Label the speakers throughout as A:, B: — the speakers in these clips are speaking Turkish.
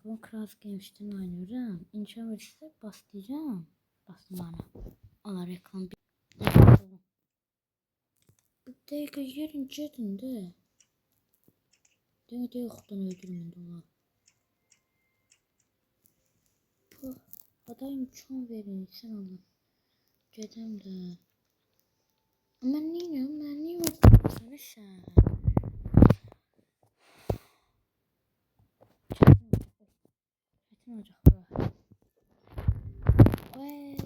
A: Bu Crash Games'ten oynuyorum. İnşa verirse başlayacağım. Bastım bana. Ona reklam bir. Bir dakika yerin chatinde. De yoktan öldürmedi ola. Puh. Adayım çoğun verin sen Allah. Cedem de. Ama niye öldürdün sen? Çetin olacak bu. Vay.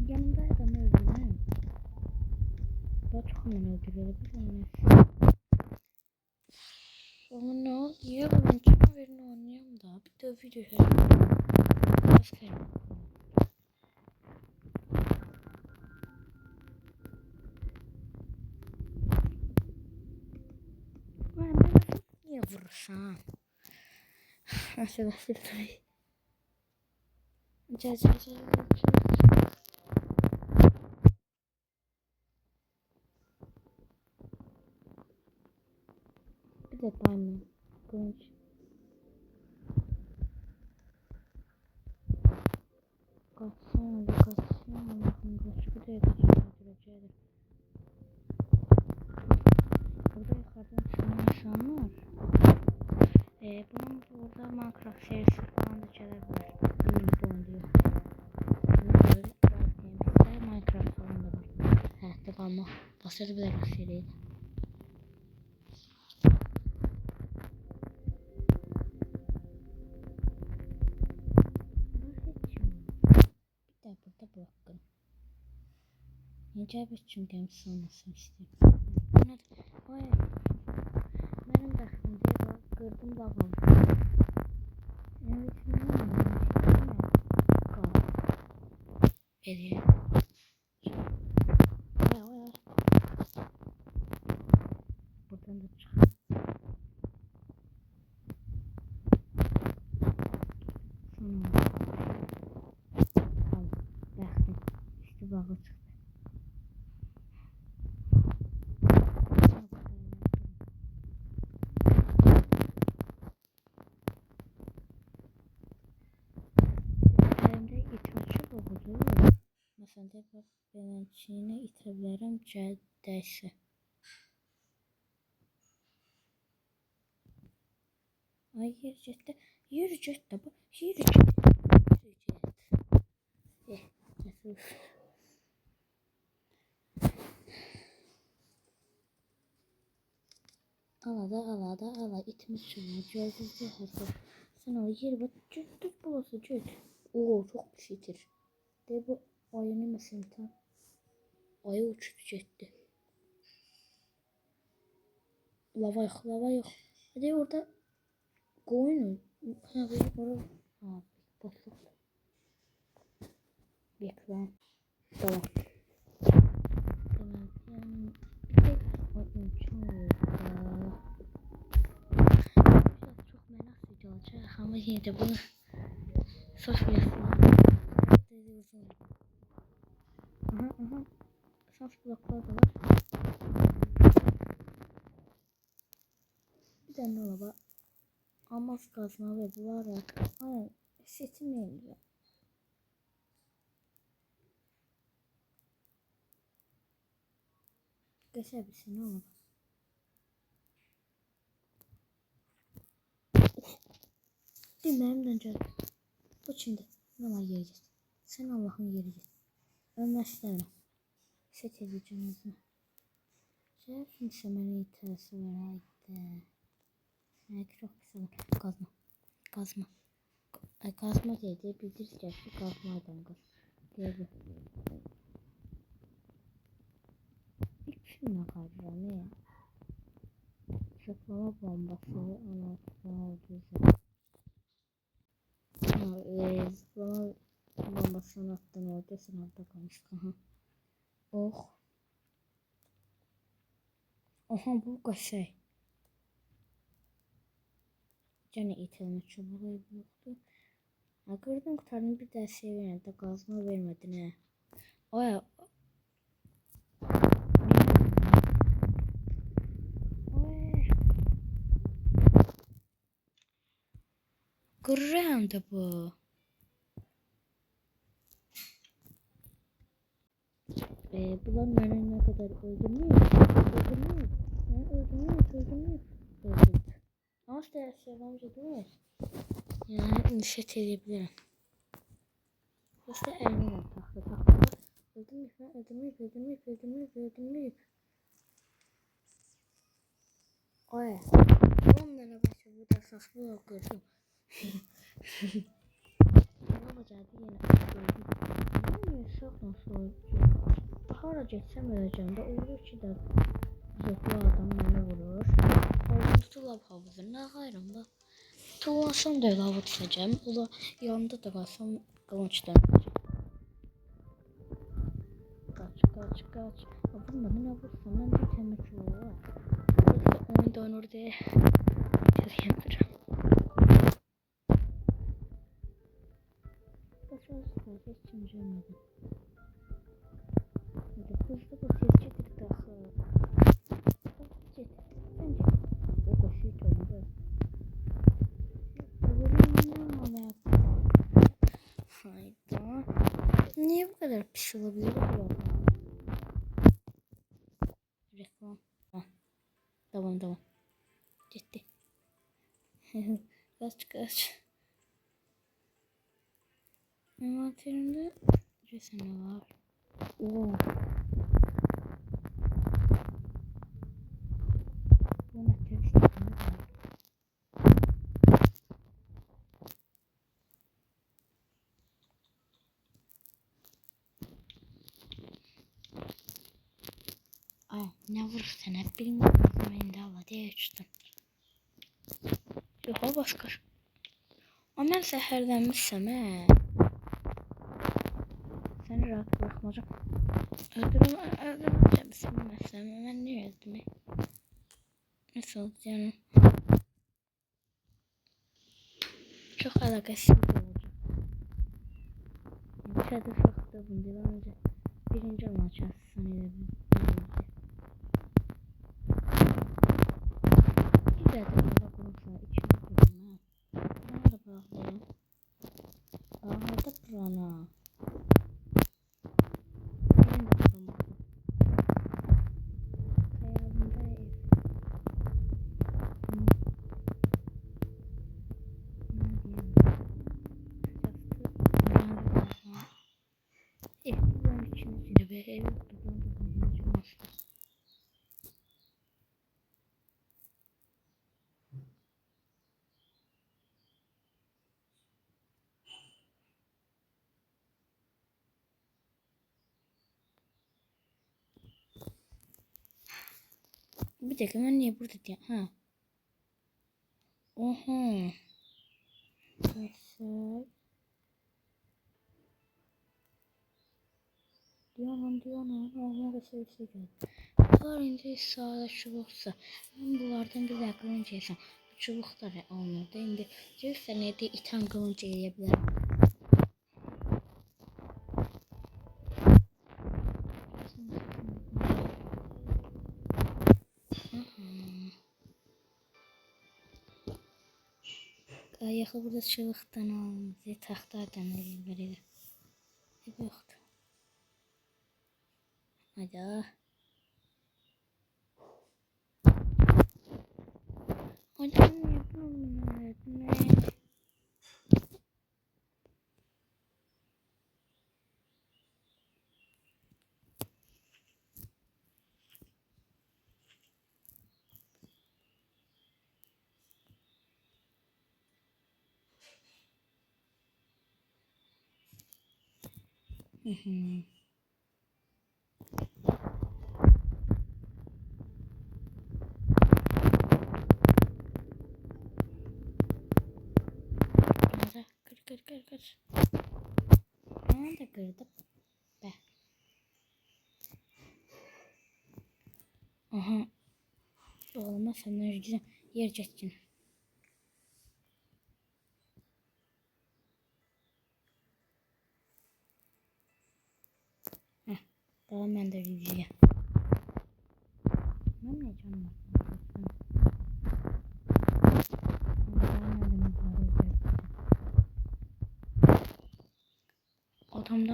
A: Yanımda adam öldürdüm. Daha çok hemen öldürebilirim. Ama ne oldu ya? Ben çok verini oynayayım da. Bir de video her. Başka. Ben niye vurursam? Nasıl tabii. Gel. Bir de diamond. Kılıç. Kaçsın. Allah'ım kaç. Bir de kaçıracağım. Burada yukarıdan çıkan insan var. Bunun burada Minecraft serisi falan da gelebilir. Eminim bu oyunda yok. Bunun böyle Crash Games'te Minecraft falan da var. Hayatta kalma. Basarı bile bir seriydi. Bir de burada bırakın. Necə bir çünkü games olmasını istiyorum. Buna da vay. Benim dəxlim deyil o. Qırdım bağım. Evet, Veriyor. Vay. Buradan da çık. Tamam. Dəxlim. İşte bağı çıktı. Elimde itmaçı boğudu. Mesela de bak ben çiğne itebilirim cədəsi. Ay yer getdi bu. Yer getdi. Ala itmiş şunu. Gözünüzü hazır. Sen o yeri bak cüt bulası cüt. Oo çok bir şeydir. De bu ayını mesela tam. Ayı uçup gitti. Lava yok. De orada koyun. Ha orada. Ha botluk. Bekle. Tamam. Çok merak ediyorum. Ama yine de bunu Sofya'sın. Aha. Saf bloklar da var. Bir tane olaba. Almaz kazma ve bularak. Ay setim neydi? Geçebilsin ne olur. Bilmem döneceğim. Bu şimdi normal yiyeceğiz. Sen Allah'ın yiyeceğiz. Ölmez istemem. Set edeceğim ağzına. Şey kimse beni iterası vereydi. Çok güzel. Kazma. Ay kazma dedi. Bildiririz ki kazmaydan kaz. Dedi. İlk şuna kalacağım ne? Zıplama bombası anlatma güzel. Zıplama bombasını attın orada sınavda kalmıştı. Oh. Aha bu şey. Gene itilme çubuğu yoktu. Gördün kurtardın bir daha şey vermedi. Kazma vermedin he. Oya. de bu. Bunlar beni ne kadar öldürmüyor. Öldürmüyor. Öldürmüyor. Öldürdü. Ama işte amca değil mi? Yani nişet edebilirim. İşte elini taktı. Öldürmüyor. Ay. Onlara başka burada saklı okudum. Ne olacaktı yine öldüm. Yani çok nasıl olacak? Hara geçsem öleceğim de olur ki de zotlu adam beni vurur. Olmuştu lav havuzu. Ne gayrım da. Tuğlansam da lava düşeceğim. O da yanımda da kalsam kılıçtan öleceğim. Kaç. Vurma ne vursun ben de temek var. Oyun donur diye bitiremiyorum. Hiç çimecemedim. Hızlı basitçidir daha. Bence o basit oldu. Hayda. Niye bu kadar pis olabilir bu? Reklam. Tamam. Gitti. Kaç. Envanterimde resim var. Oo. Bu ne terörist var? Ne vurursan hep bilmiyorum. Ben de Allah diye uçtum. Yok başka. Ama ben səhərlənmişsəm seni rahat bırakmayacağım. Öldürmeyeceğim mesela. Ben niye öldüm? Nasıl olacağını. Çok alakasız olacak. Çadır çok da bundan önce birinci maç sanıyordum. Güzel de baba kurumsa içine kurumsa. Bana da bağlayayım. Bağladı bana. Ben de kurumsa. Hayalımda ev. Evden içinde bir ev bulunacağım. Bir dakika ben niye burada diye. Ha. Oha. Neyse. Diyanın. Allah'a sevgisi geldi. Bunlar indi sağda çubuksa. Ben bunlardan bir daha kılınca yesem. Bu çubukları almadı. İndi cüzse ne de iten kılınca yiyebilirim. Ayağı burada çubuktan almadı. Tahtadan verir. Hep yoktu. Hadi. Hocam yapamıyorum. Ne? Kır. Ben de kırdım. Be. Aha. Olmaz senden güzel yer çektin. Tamam ben de güzel. Ben ne canım var?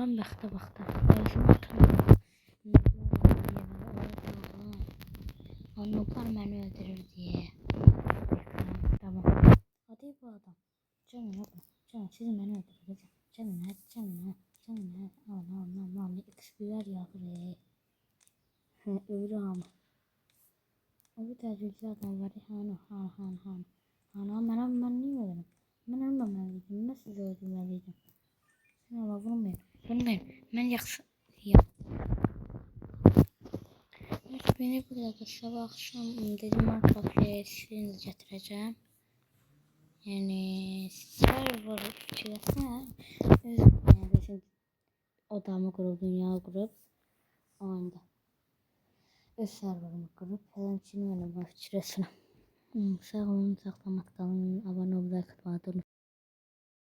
A: Allah'ın bəxtə bax da. Özümü tanımıyorum. Anlıklar beni öldürür diye. Tamam. Hadi bu adam. Canım yapma. Canım siz beni öldürürüz. Canım hadi canım. Canım hadi. Aman. XP'ler yağır. Öbürü ama. O bir təcrübeli adam var. Han. Ben niye öldürüm? Ben ölməməliydim. Ben sizi öldürmeliydim. Allah vurmayın. Ben yaxşı. Beni burada sabah akşam dedim Minecraft series getireceğim. Yani server içerisine yani odamı kurup dünya kurup oyunda öz serverımı kurup falan için benim içerisine. Sağ olun, saklamaktan abone olmayı, like atmayı